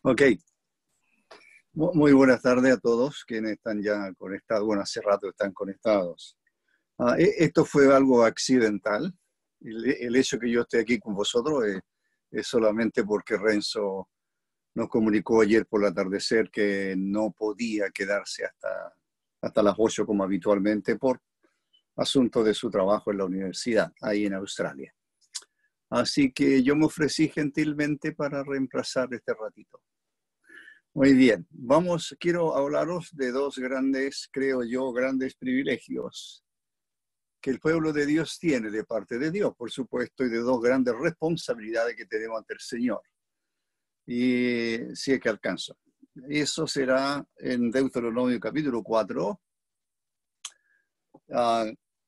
Ok, muy buenas tardes a todos quienes están ya conectados. Bueno, hace rato están conectados. Esto fue algo accidental. El hecho que yo esté aquí con vosotros es solamente porque Renzo nos comunicó ayer por el atardecer que no podía quedarse hasta las 8 como habitualmente por asunto de su trabajo en la universidad, ahí en Australia. Así que yo me ofrecí gentilmente para reemplazar este ratito. Muy bien, quiero hablaros de dos grandes, creo yo, grandes privilegios que el pueblo de Dios tiene de parte de Dios, por supuesto, y de dos grandes responsabilidades que tenemos ante el Señor. Y si es que alcanzo. Eso será en Deuteronomio capítulo 4.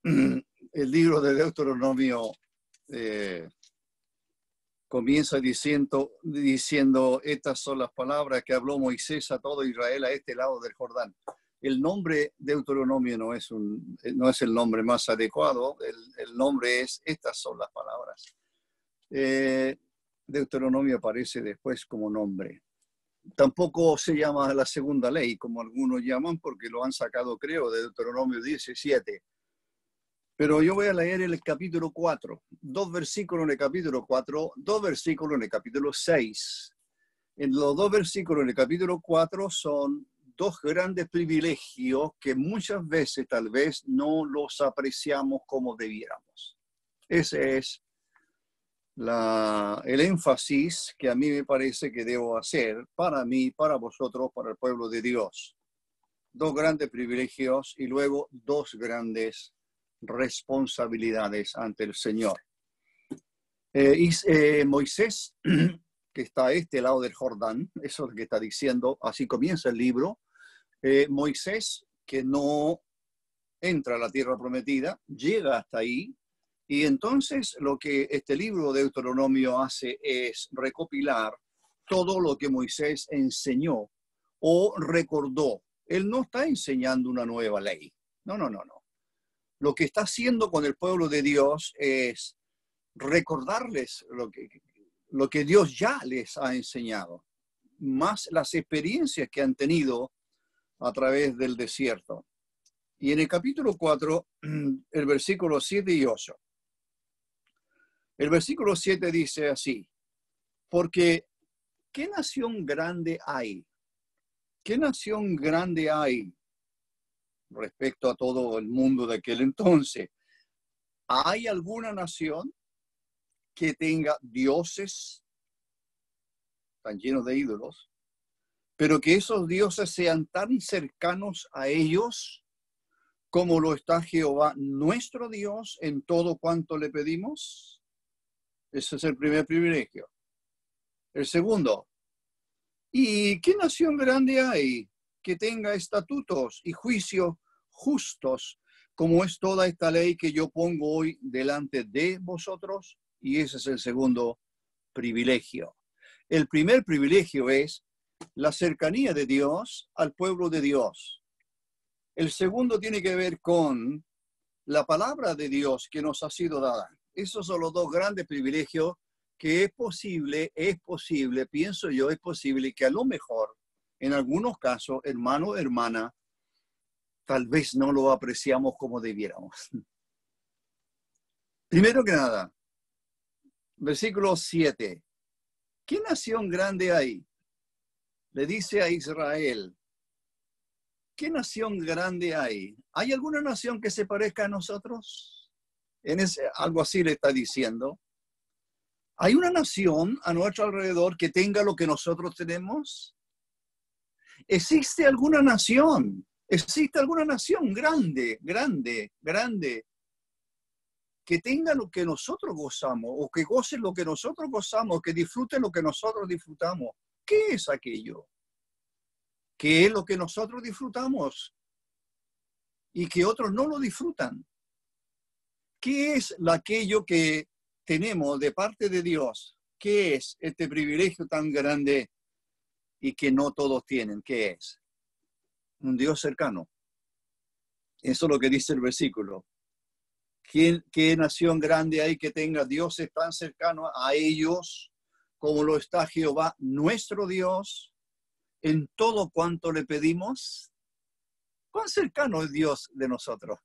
El libro de Deuteronomio comienza diciendo, estas son las palabras que habló Moisés a todo Israel a este lado del Jordán. El nombre Deuteronomio no es el nombre más adecuado, el nombre es, estas son las palabras. Deuteronomio aparece después como nombre. Tampoco se llama la segunda ley, como algunos llaman, porque lo han sacado, creo, de Deuteronomio 17. Pero yo voy a leer el capítulo 4, 2 versículos en el capítulo 4, 2 versículos en el capítulo 6. En los 2 versículos en el capítulo 4 son dos grandes privilegios que muchas veces tal vez no los apreciamos como debiéramos. Ese es el énfasis que a mí me parece que debo hacer para mí, para vosotros, para el pueblo de Dios. Dos grandes privilegios y luego dos grandes responsabilidades ante el Señor. Moisés, que está a este lado del Jordán, eso es lo que está diciendo, así comienza el libro. Moisés, que no entra a la tierra prometida, llega hasta ahí, y entonces lo que este libro de Deuteronomio hace es recopilar todo lo que Moisés enseñó o recordó. Él no está enseñando una nueva ley. No. Lo que está haciendo con el pueblo de Dios es recordarles lo que Dios ya les ha enseñado, más las experiencias que han tenido a través del desierto. Y en el capítulo 4, el versículo 7 y 8. El versículo 7 dice así: porque ¿qué nación grande hay? ¿Qué nación grande hay respecto a todo el mundo de aquel entonces? ¿Hay alguna nación que tenga dioses tan llenos de ídolos, pero que esos dioses sean tan cercanos a ellos como lo está Jehová nuestro Dios en todo cuanto le pedimos? Ese es el primer privilegio. El segundo: ¿y qué nación grande hay que tenga estatutos y juicios justos como es toda esta ley que yo pongo hoy delante de vosotros? Y ese es el segundo privilegio. El primer privilegio es la cercanía de Dios al pueblo de Dios. El segundo tiene que ver con la palabra de Dios que nos ha sido dada. Esos son los dos grandes privilegios que es posible, pienso yo, es posible que a lo mejor, en algunos casos, hermano o hermana, tal vez no lo apreciamos como debiéramos. Primero que nada, versículo 7. ¿Qué nación grande hay? Le dice a Israel, ¿qué nación grande hay? ¿Hay alguna nación que se parezca a nosotros? Algo así le está diciendo. ¿Hay una nación a nuestro alrededor que tenga lo que nosotros tenemos? ¿Existe alguna nación grande, que tenga lo que nosotros gozamos, o que goce lo que nosotros gozamos, que disfrute lo que nosotros disfrutamos? ¿Qué es aquello? ¿Qué es lo que nosotros disfrutamos y que otros no lo disfrutan? ¿Qué es aquello que tenemos de parte de Dios? ¿Qué es este privilegio tan grande y que no todos tienen? ¿Qué es? Un Dios cercano. Eso es lo que dice el versículo. ¿Qué nación grande hay que tenga dioses tan cercanos a ellos como lo está Jehová nuestro Dios en todo cuanto le pedimos. ¿Cuán cercano es Dios de nosotros?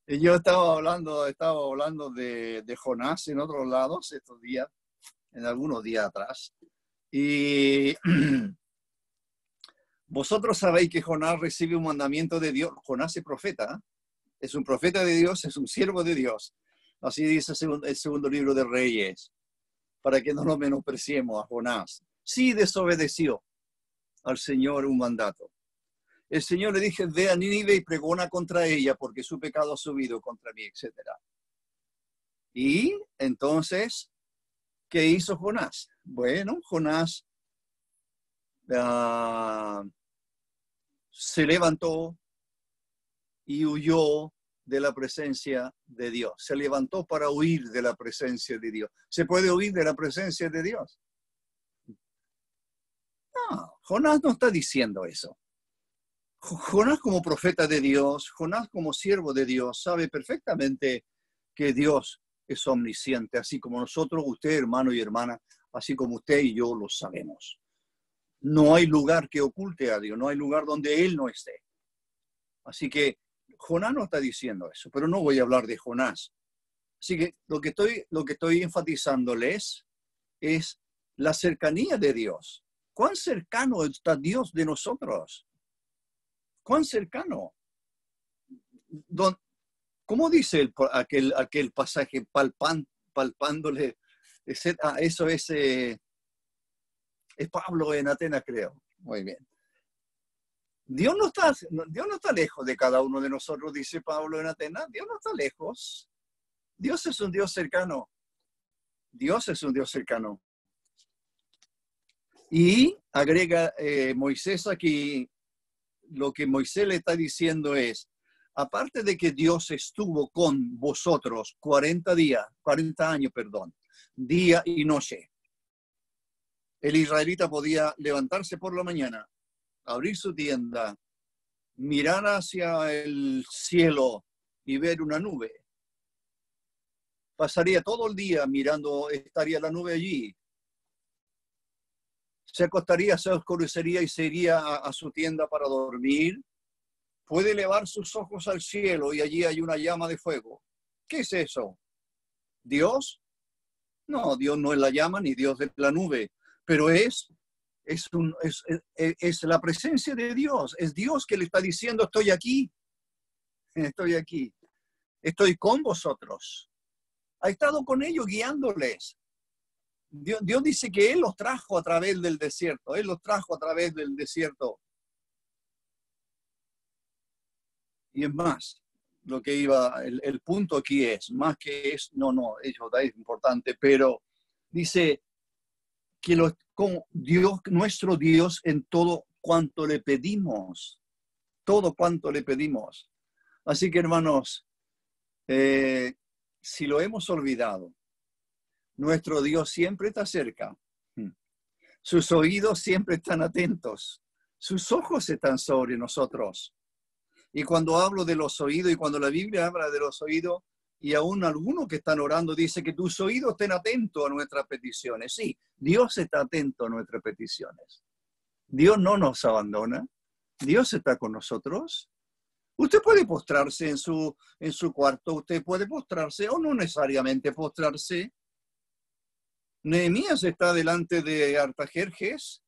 Y yo estaba hablando de Jonás en otros lados estos días, en algunos días atrás. Y vosotros sabéis que Jonás recibe un mandamiento de Dios. Jonás es profeta, es un profeta de Dios, es un siervo de Dios. Así dice el segundo libro de Reyes, para que no lo menospreciemos a Jonás. Sí desobedeció al Señor un mandato. El Señor le dije, ve a Nínive y pregona contra ella, porque su pecado ha subido contra mí, etc. Y entonces, ¿qué hizo Jonás? Bueno, Jonás se levantó y huyó de la presencia de Dios. Se levantó para huir de la presencia de Dios. ¿Se puede huir de la presencia de Dios? No, Jonás no está diciendo eso. Jonás como profeta de Dios, Jonás como siervo de Dios, sabe perfectamente que Dios es omnisciente, así como nosotros, usted, hermano y hermana, así como usted y yo lo sabemos. No hay lugar que oculte a Dios, no hay lugar donde Él no esté. Así que Jonás no está diciendo eso, pero no voy a hablar de Jonás. Así que lo que estoy enfatizándoles es la cercanía de Dios. ¿Cuán cercano está Dios de nosotros? ¿Cuán cercano? ¿Cómo dice aquel pasaje palpándole? Eso es Pablo en Atenas, creo. Muy bien. Dios no está lejos de cada uno de nosotros, dice Pablo en Atenas. Dios no está lejos. Dios es un Dios cercano. Dios es un Dios cercano. Y agrega Moisés aquí, lo que Moisés le está diciendo es, aparte de que Dios estuvo con vosotros 40 años, día y noche. El israelita podía levantarse por la mañana, abrir su tienda, mirar hacia el cielo y ver una nube. Pasaría todo el día mirando, estaría la nube allí. Se acostaría, se oscurecería y se iría a su tienda para dormir. Puede elevar sus ojos al cielo y allí hay una llama de fuego. ¿Qué es eso? ¿Dios? No, Dios no es la llama ni Dios es la nube, pero es la presencia de Dios. Es Dios que le está diciendo, estoy aquí, estoy con vosotros. Ha estado con ellos guiándoles. Dios dice que Él los trajo a través del desierto. Él los trajo a través del desierto. Y es más, lo que el punto aquí es, más que es, es importante, pero dice que como Dios, nuestro Dios en todo cuanto le pedimos. Todo cuanto le pedimos. Así que, hermanos, si lo hemos olvidado, nuestro Dios siempre está cerca. Sus oídos siempre están atentos. Sus ojos están sobre nosotros. Y cuando hablo de los oídos, y cuando la Biblia habla de los oídos, y aún algunos que están orando, dice que tus oídos estén atentos a nuestras peticiones. Sí, Dios está atento a nuestras peticiones. Dios no nos abandona. Dios está con nosotros. Usted puede postrarse en su cuarto, usted puede postrarse o no necesariamente postrarse. Nehemías está delante de Artajerjes.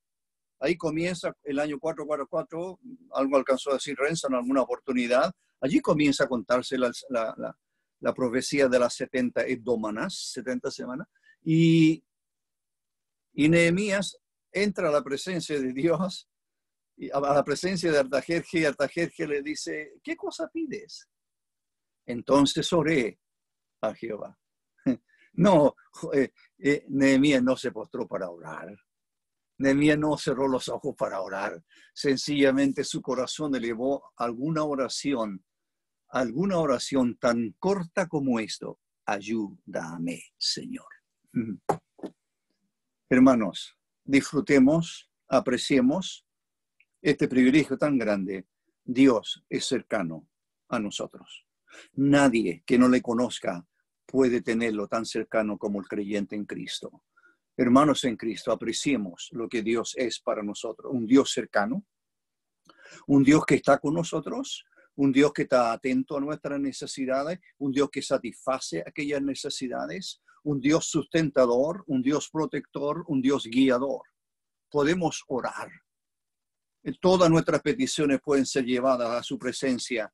Ahí comienza el año 444, algo alcanzó a decir Renzo en alguna oportunidad. Allí comienza a contarse la profecía de las 70 edómanas, 70 semanas. Y Nehemías entra a la presencia de Dios, a la presencia de Artajerjes, y Artajerjes le dice, ¿qué cosa pides? Entonces oré a Jehová. No, Nehemías no se postró para orar. Nehemías no cerró los ojos para orar. Sencillamente su corazón elevó alguna oración tan corta como esto. Ayúdame, Señor. Hermanos, disfrutemos, apreciemos este privilegio tan grande. Dios es cercano a nosotros. Nadie que no le conozca puede tenerlo tan cercano como el creyente en Cristo. Hermanos en Cristo, apreciemos lo que Dios es para nosotros. Un Dios cercano, un Dios que está con nosotros, un Dios que está atento a nuestras necesidades, un Dios que satisface aquellas necesidades, un Dios sustentador, un Dios protector, un Dios guiador. Podemos orar. Todas nuestras peticiones pueden ser llevadas a su presencia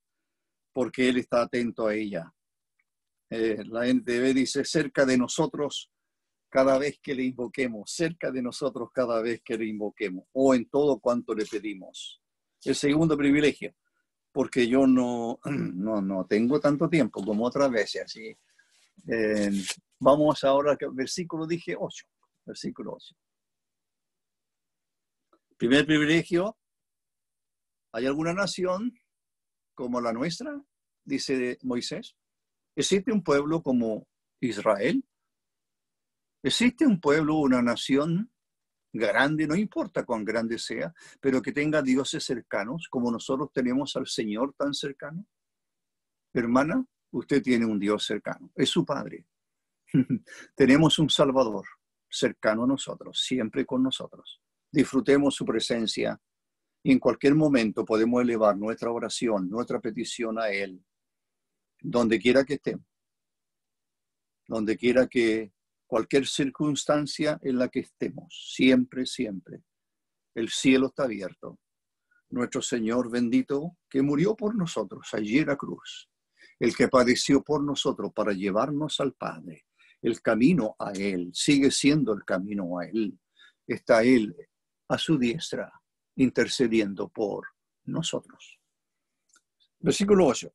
porque Él está atento a ella. La NTV dice, cerca de nosotros cada vez que le invoquemos, cerca de nosotros cada vez que le invoquemos, o en todo cuanto le pedimos. El segundo privilegio, porque yo no tengo tanto tiempo como otras veces, así. Vamos ahora al versículo, dije 8, versículo 8. Primer privilegio, ¿hay alguna nación como la nuestra? Dice Moisés. ¿Existe un pueblo como Israel? ¿Existe un pueblo, una nación grande, no importa cuán grande sea, pero que tenga dioses cercanos, como nosotros tenemos al Señor tan cercano? Hermana, usted tiene un Dios cercano, es su Padre. Tenemos un Salvador cercano a nosotros, siempre con nosotros. Disfrutemos su presencia y en cualquier momento podemos elevar nuestra oración, nuestra petición a Él, donde quiera que estemos, donde quiera que cualquier circunstancia en la que estemos, siempre, siempre. El cielo está abierto. Nuestro Señor bendito, que murió por nosotros allí en la cruz, el que padeció por nosotros para llevarnos al Padre, el camino a Él, sigue siendo el camino a Él. Está Él a su diestra, intercediendo por nosotros. Versículo 8.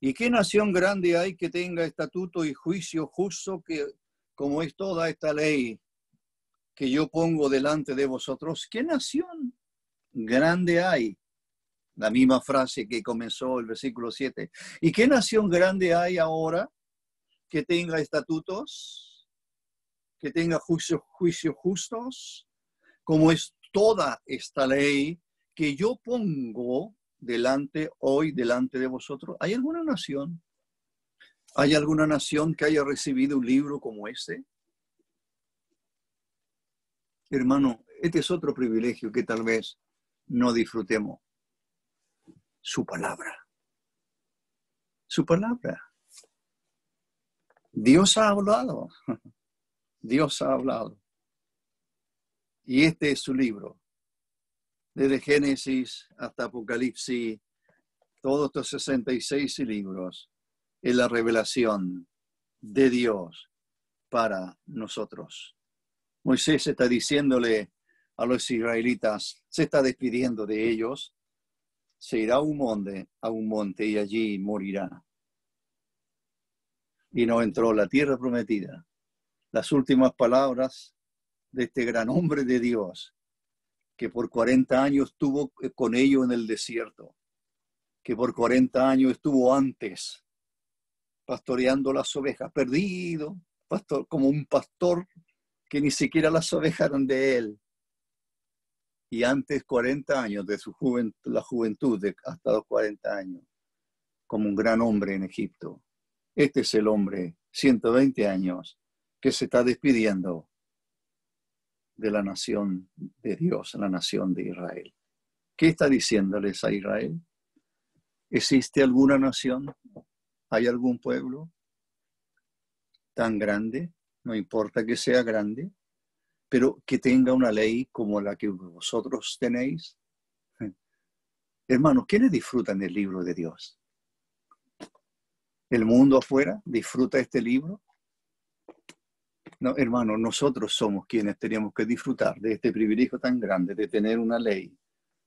¿Y qué nación grande hay que tenga estatuto y juicio justo que, como es toda esta ley que yo pongo delante de vosotros? ¿Qué nación grande hay? La misma frase que comenzó el versículo 7. ¿Y qué nación grande hay ahora que tenga estatutos, que tenga juicios justos, como es toda esta ley que yo pongo hoy delante de vosotros? ¿Hay alguna nación? ¿Hay alguna nación que haya recibido un libro como este? Hermano, este es otro privilegio que tal vez no disfrutemos. Su palabra. Su palabra. Dios ha hablado. Dios ha hablado. Y este es su libro. Desde Génesis hasta Apocalipsis, todos estos 66 libros, es la revelación de Dios para nosotros. Moisés está diciéndole a los israelitas, se está despidiendo de ellos, se irá a un monte y allí morirá. Y no entró a la tierra prometida. Las últimas palabras de este gran hombre de Dios, que por 40 años estuvo con ellos en el desierto, que por 40 años estuvo antes pastoreando las ovejas, perdido, como un pastor que ni siquiera las ovejas eran de él. Y antes 40 años de su juventud, la juventud hasta los 40 años, como un gran hombre en Egipto. Este es el hombre, 120 años, que se está despidiendo de la nación de Dios, la nación de Israel. ¿Qué está diciéndoles a Israel? ¿Existe alguna nación? ¿Hay algún pueblo tan grande? No importa que sea grande, pero que tenga una ley como la que vosotros tenéis. Hermanos, ¿quiénes disfrutan del libro de Dios? ¿El mundo afuera disfruta este libro? No, hermanos, nosotros somos quienes tenemos que disfrutar de este privilegio tan grande de tener una ley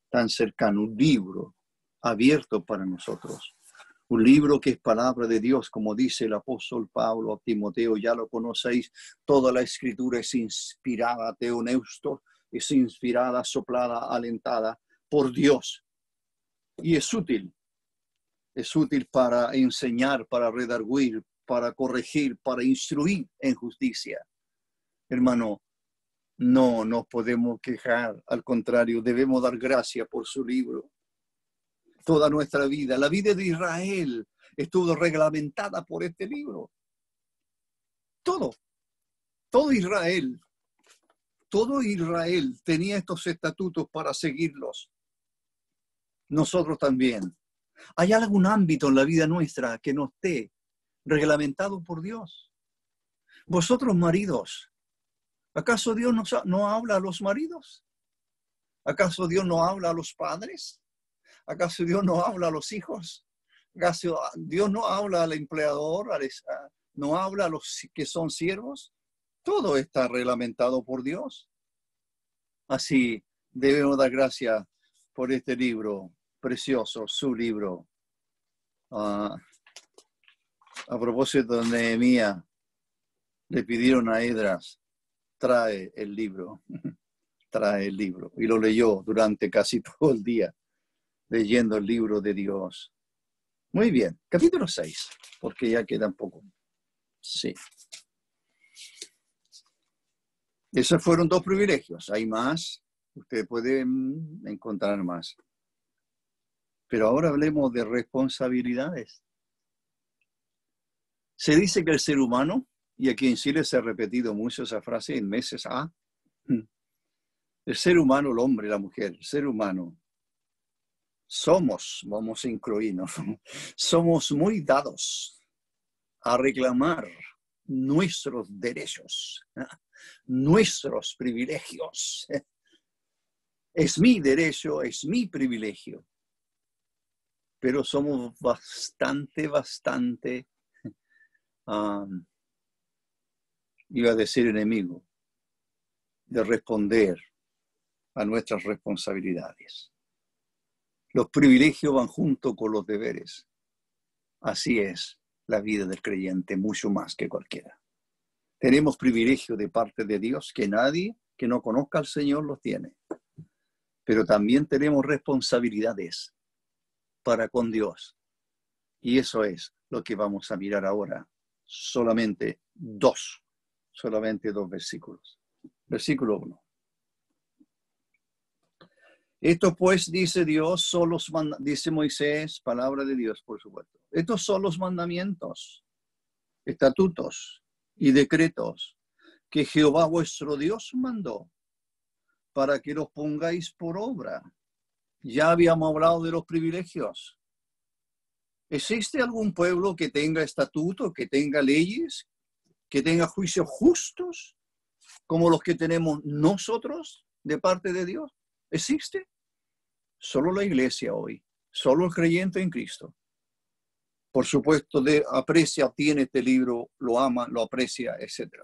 tan cercana, un libro abierto para nosotros. Un libro que es palabra de Dios, como dice el apóstol Pablo a Timoteo, ya lo conocéis, toda la escritura es inspirada, teoneusto, es inspirada, soplada, alentada por Dios. Y es útil para enseñar, para redarguir, para corregir, para instruir en justicia. Hermano, no nos podemos quejar, al contrario, debemos dar gracias por su libro. Toda nuestra vida, la vida de Israel estuvo reglamentada por este libro. Todo. todo Israel tenía estos estatutos para seguirlos. Nosotros también. ¿Hay algún ámbito en la vida nuestra que no esté reglamentado por Dios? Vosotros, maridos, ¿acaso Dios no habla a los maridos? ¿Acaso Dios no habla a los padres? ¿Acaso Dios no habla a los hijos? ¿Acaso Dios no habla al empleador? ¿No habla a los que son siervos? Todo está reglamentado por Dios. Así debemos dar gracias por este libro precioso, su libro. A propósito de Nehemías, le pidieron a Esdras, trae el libro. Trae el libro. Y lo leyó durante casi todo el día, leyendo el libro de Dios. Muy bien, capítulo 6, porque ya queda un poco. Sí. Esos fueron 2 privilegios. Hay más, usted puede encontrar más. Pero ahora hablemos de responsabilidades. Se dice que el ser humano, y aquí en Chile se ha repetido mucho esa frase en meses el ser humano, el hombre, la mujer, el ser humano, vamos a incluirnos, somos muy dados a reclamar nuestros derechos, nuestros privilegios. Es mi derecho, es mi privilegio. Pero somos bastante, iba a decir enemigo, de responder a nuestras responsabilidades. Los privilegios van junto con los deberes. Así es la vida del creyente, mucho más que cualquiera. Tenemos privilegio de parte de Dios que nadie que no conozca al Señor los tiene. Pero también tenemos responsabilidades para con Dios. Y eso es lo que vamos a mirar ahora. Solamente dos versículos. Versículo 1. Esto pues, dice Dios, dice Moisés, palabra de Dios, por supuesto. Estos son los mandamientos, estatutos y decretos que Jehová vuestro Dios mandó para que los pongáis por obra. Ya habíamos hablado de los privilegios. ¿Existe algún pueblo que tenga estatutos, que tenga leyes, que tenga juicios justos, como los que tenemos nosotros de parte de Dios? ¿Existe? Solo la iglesia hoy, solo el creyente en Cristo. Por supuesto, aprecia, tiene este libro, lo ama, lo aprecia, etc.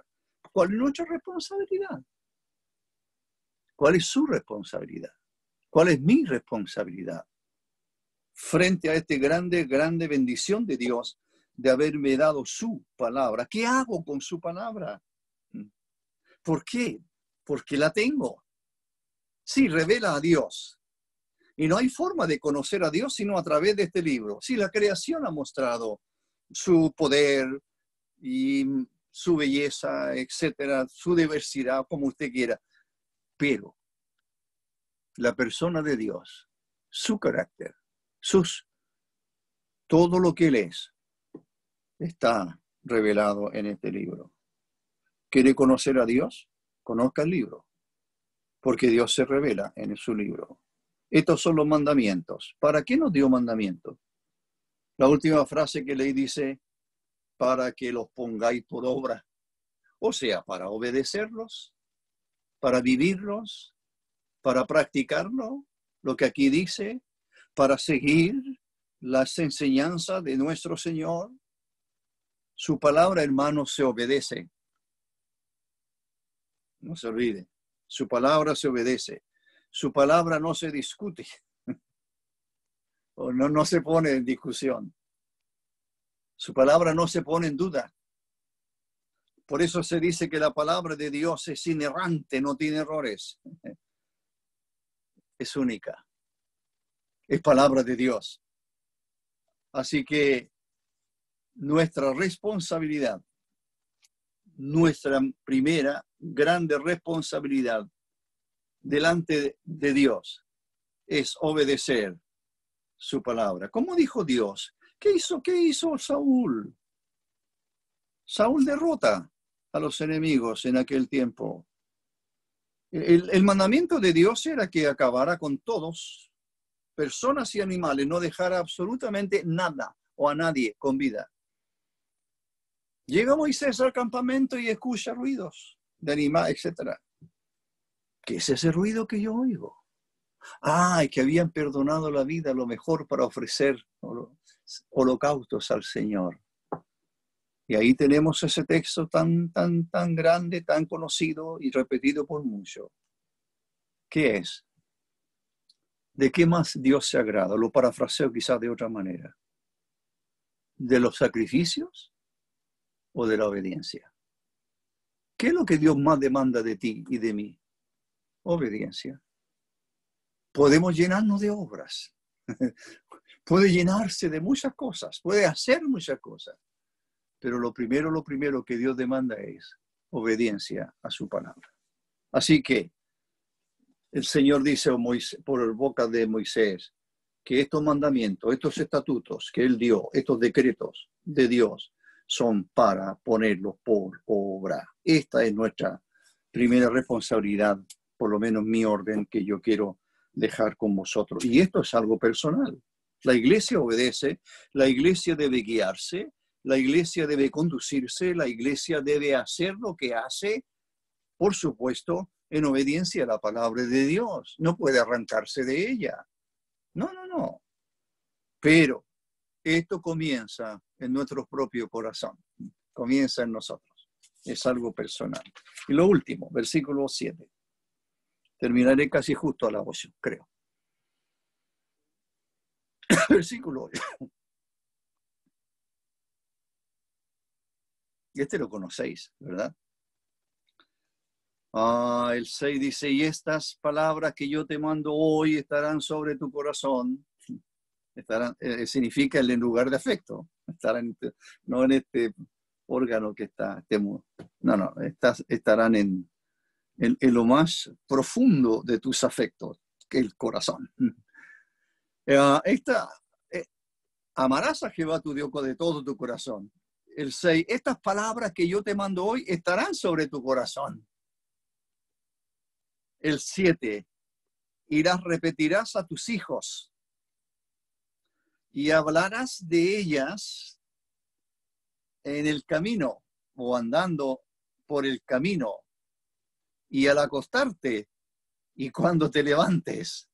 ¿Cuál es nuestra responsabilidad? ¿Cuál es su responsabilidad? ¿Cuál es mi responsabilidad? Frente a esta grande bendición de Dios de haberme dado su palabra. ¿Qué hago con su palabra? ¿Por qué? Porque la tengo. Sí, revela a Dios. Y no hay forma de conocer a Dios sino a través de este libro. Sí, la creación ha mostrado su poder y su belleza, etcétera, su diversidad, como usted quiera. Pero la persona de Dios, su carácter, todo lo que Él es, está revelado en este libro. ¿Quiere conocer a Dios? Conozca el libro, porque Dios se revela en su libro. Estos son los mandamientos. ¿Para qué nos dio mandamientos? La última frase que leí dice, para que los pongáis por obra. O sea, para obedecerlos, para vivirlos, para practicarlo, lo que aquí dice, para seguir las enseñanzas de nuestro Señor. Su palabra, hermanos, se obedece. No se olvide. Su palabra se obedece. Su palabra no se discute. O no se pone en discusión. Su palabra no se pone en duda. Por eso se dice que la palabra de Dios es inerrante, no tiene errores. Es única. Es palabra de Dios. Así que nuestra responsabilidad, nuestra primera grande responsabilidad delante de Dios es obedecer su palabra. ¿Cómo dijo Dios? ¿Qué hizo Saúl? Saúl derrota a los enemigos en aquel tiempo. El mandamiento de Dios era que acabara con todos, personas y animales, no dejara absolutamente nada o a nadie con vida. Llega Moisés al campamento y escucha ruidos de animales, etc. ¿Qué es ese ruido que yo oigo? ¡Ay, que habían perdonado la vida, lo mejor para ofrecer holocaustos al Señor! Y ahí tenemos ese texto tan grande, tan conocido y repetido por muchos. ¿Qué es? ¿De qué más Dios se agrada? Lo parafraseo quizás de otra manera. ¿De los sacrificios o de la obediencia? ¿Qué es lo que Dios más demanda de ti y de mí? Obediencia. Podemos llenarnos de obras. Puede llenarse de muchas cosas. Puede hacer muchas cosas. Pero lo primero que Dios demanda es obediencia a su palabra. Así que el Señor dice por boca de Moisés que estos mandamientos, estos estatutos que Él dio, estos decretos de Dios, son para ponerlos por obra. Esta es nuestra primera responsabilidad, por lo menos mi orden que yo quiero dejar con vosotros. Y esto es algo personal. La iglesia obedece, la iglesia debe guiarse, la iglesia debe conducirse, la iglesia debe hacer lo que hace, por supuesto, en obediencia a la palabra de Dios. No puede arrancarse de ella. No. Pero esto comienza en nuestro propio corazón. Comienza en nosotros. Es algo personal. Y lo último, versículo 7. Terminaré casi justo a la 8, creo. Versículo 8. Este lo conocéis, ¿verdad? El 6 dice, y estas palabras que yo te mando hoy estarán sobre tu corazón. Estarán, significa en lugar de afecto. Estarán, no en este órgano que está. Estarán en lo más profundo de tus afectos, que el corazón. Amarás a Jehová tu Dios de todo tu corazón. El 6, estas palabras que yo te mando hoy estarán sobre tu corazón. El 7, y las repetirás a tus hijos y hablarás de ellas en el camino o andando por el camino y al acostarte y cuando te levantes.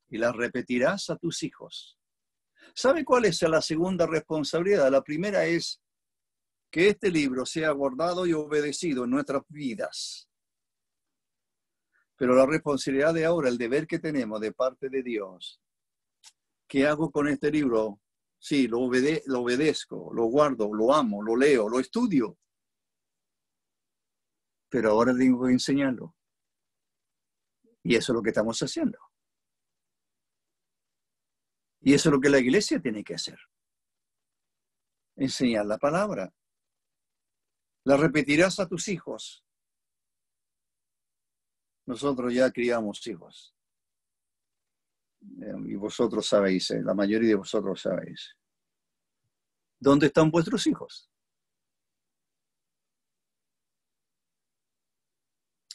Y las repetirás a tus hijos. ¿Sabe cuál es la segunda responsabilidad? La primera es que este libro sea guardado y obedecido en nuestras vidas. Pero la responsabilidad de ahora, el deber que tenemos de parte de Dios, ¿qué hago con este libro? Sí, lo obedezco, lo guardo, lo amo, lo leo, lo estudio. Pero ahora tengo que enseñarlo. Y eso es lo que estamos haciendo. Y eso es lo que la iglesia tiene que hacer. Enseñar la palabra. La repetirás a tus hijos. Nosotros ya criamos hijos. Y vosotros sabéis, la mayoría de vosotros sabéis. ¿Dónde están vuestros hijos?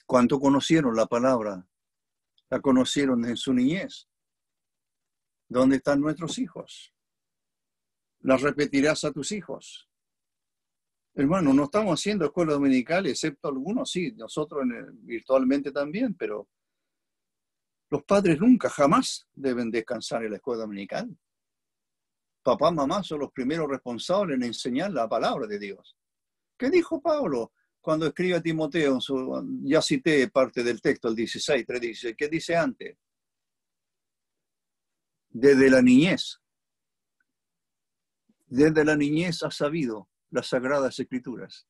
¿Cuánto conocieron la palabra? ¿La conocieron en su niñez? ¿Dónde están nuestros hijos? ¿Las repetirás a tus hijos? Hermano, no estamos haciendo escuela dominical, excepto algunos, sí, nosotros virtualmente también, pero los padres nunca, jamás deben descansar en la escuela dominical. Papá, mamá son los primeros responsables en enseñar la palabra de Dios. ¿Qué dijo Pablo cuando escribe a Timoteo? Ya cité parte del texto, el 16, 3:16. ¿Qué dice antes? Desde la niñez has sabido las sagradas escrituras,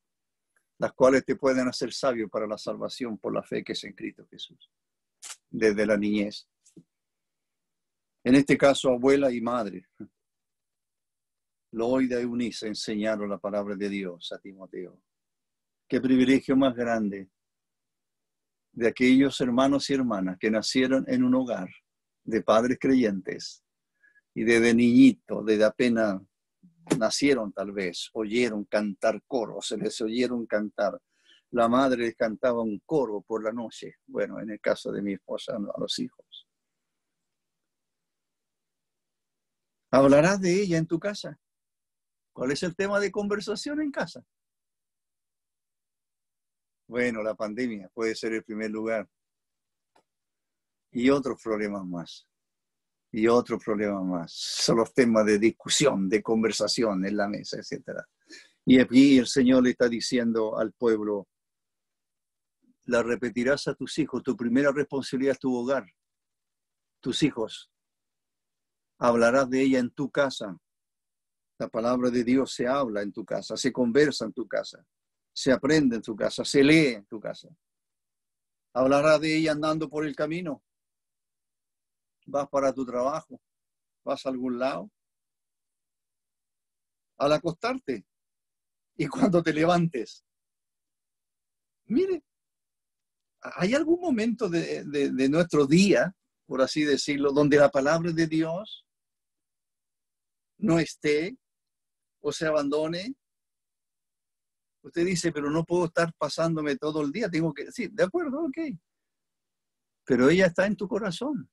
las cuales te pueden hacer sabio para la salvación por la fe que es en Cristo Jesús. Desde la niñez. En este caso, abuela y madre. Loida y Eunice enseñaron la palabra de Dios a Timoteo. Qué privilegio más grande de aquellos hermanos y hermanas que nacieron en un hogar de padres creyentes y desde niñito, desde apenas nacieron tal vez, oyeron cantar coros, se les oyeron cantar. La madre les cantaba un coro por la noche. Bueno, en el caso de mi esposa, a los hijos. ¿Hablarás de ella en tu casa? ¿Cuál es el tema de conversación en casa? Bueno, la pandemia puede ser el primer lugar. Y otros problemas más. Y otros problemas más. Son los temas de discusión, de conversación en la mesa, etc. Y aquí el Señor le está diciendo al pueblo, la repetirás a tus hijos. Tu primera responsabilidad es tu hogar. Tus hijos. Hablarás de ella en tu casa. La palabra de Dios se habla en tu casa, se conversa en tu casa, se aprende en tu casa, se lee en tu casa. Hablarás de ella andando por el camino. Vas para tu trabajo, vas a algún lado. Al acostarte y cuando te levantes. Mire, ¿hay algún momento de nuestro día, por así decirlo, donde la palabra de Dios no esté o se abandone? Usted dice, pero no puedo estar pasándome todo el día, tengo que... Sí, de acuerdo, ok. Pero ella está en tu corazón.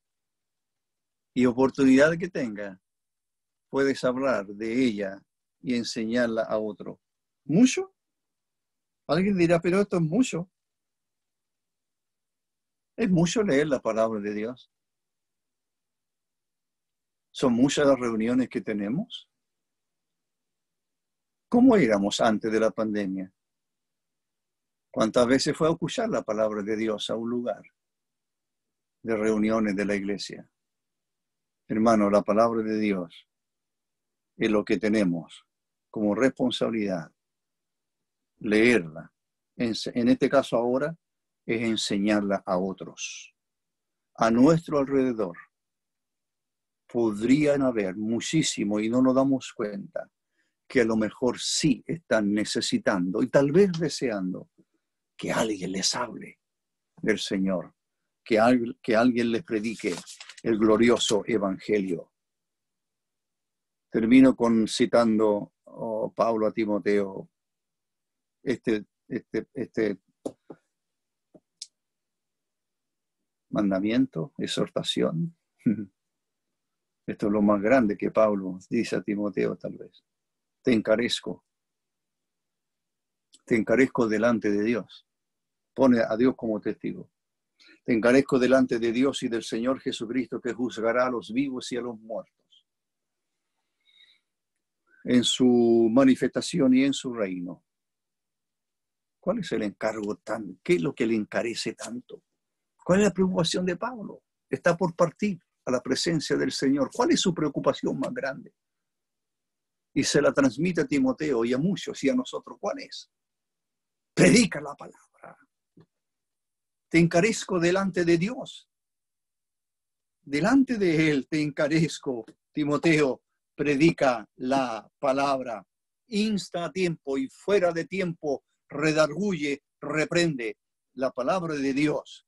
Y oportunidad que tenga, puedes hablar de ella y enseñarla a otro. ¿Mucho? Alguien dirá, pero esto es mucho. Es mucho leer la palabra de Dios. Son muchas las reuniones que tenemos. ¿Cómo éramos antes de la pandemia? ¿Cuántas veces fue a escuchar la palabra de Dios a un lugar de reuniones de la iglesia? Hermano, la palabra de Dios es lo que tenemos como responsabilidad. Leerla. En este caso ahora es enseñarla a otros. A nuestro alrededor podrían haber muchísimo y no nos damos cuenta que a lo mejor sí están necesitando y tal vez deseando que alguien les hable del Señor, que alguien les predique el glorioso evangelio. Termino citando Pablo a Timoteo, este mandamiento, exhortación. Esto es lo más grande que Pablo dice a Timoteo tal vez. Te encarezco delante de Dios. Pone a Dios como testigo. Te encarezco delante de Dios y del Señor Jesucristo, que juzgará a los vivos y a los muertos en su manifestación y en su reino. ¿Cuál es el encargo tan? ¿Qué es lo que le encarece tanto? ¿Cuál es la preocupación de Pablo? Está por partir a la presencia del Señor. ¿Cuál es su preocupación más grande? Y se la transmite a Timoteo y a muchos y a nosotros. ¿Cuál es? Predica la palabra. Te encarezco delante de Dios. Delante de Él te encarezco, Timoteo, predica la palabra. Insta a tiempo y fuera de tiempo, redarguye, reprende la palabra de Dios.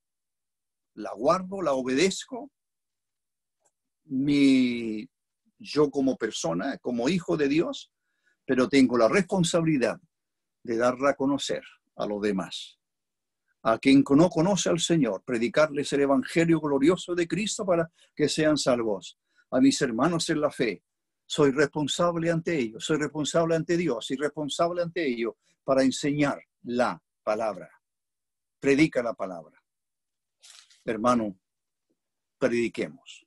La guardo, la obedezco. Yo como persona, como hijo de Dios, pero tengo la responsabilidad de darla a conocer a los demás. A quien no conoce al Señor, predicarles el evangelio glorioso de Cristo para que sean salvos. A mis hermanos en la fe, soy responsable ante ellos, soy responsable ante Dios y responsable ante ellos para enseñar la palabra. Predica la palabra. Hermano, prediquemos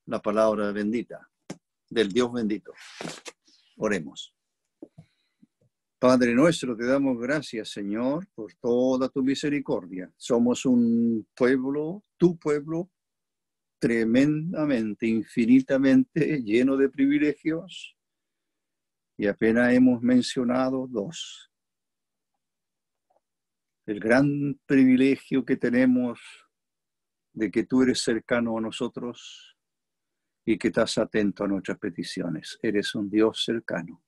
la palabra bendita del Dios bendito. Oremos. Padre nuestro, te damos gracias, Señor, por toda tu misericordia. Somos un pueblo, tu pueblo, tremendamente, infinitamente lleno de privilegios, y apenas hemos mencionado dos. El gran privilegio que tenemos de que tú eres cercano a nosotros y que estás atento a nuestras peticiones. Eres un Dios cercano.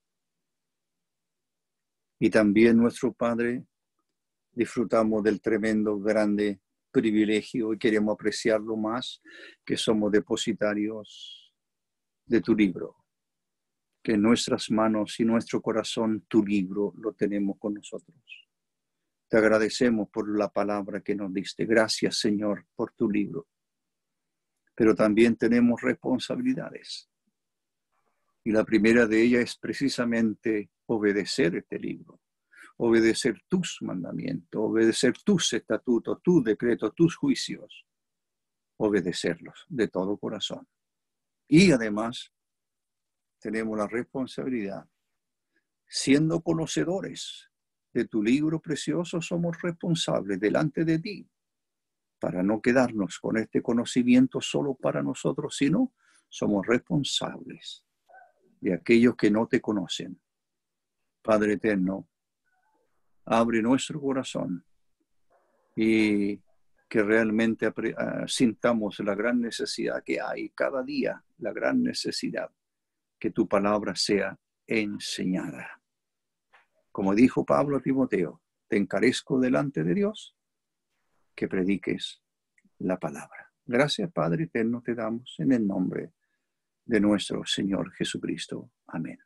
Y también, nuestro Padre, disfrutamos del tremendo, grande privilegio y queremos apreciarlo más, que somos depositarios de tu libro, que en nuestras manos y nuestro corazón tu libro lo tenemos con nosotros. Te agradecemos por la palabra que nos diste. Gracias, Señor, por tu libro. Pero también tenemos responsabilidades. Y la primera de ellas es precisamente obedecer este libro. Obedecer tus mandamientos, obedecer tus estatutos, tus decretos, tus juicios. Obedecerlos de todo corazón. Y además, tenemos la responsabilidad, siendo conocedores de tu libro precioso, somos responsables delante de ti para no quedarnos con este conocimiento solo para nosotros, sino somos responsables de aquellos que no te conocen. Padre eterno, abre nuestro corazón y que realmente sintamos la gran necesidad que hay cada día, la gran necesidad que tu palabra sea enseñada. Como dijo Pablo a Timoteo, te encarezco delante de Dios que prediques la palabra. Gracias, Padre eterno, te damos en el nombre de nuestro Señor Jesucristo. Amén.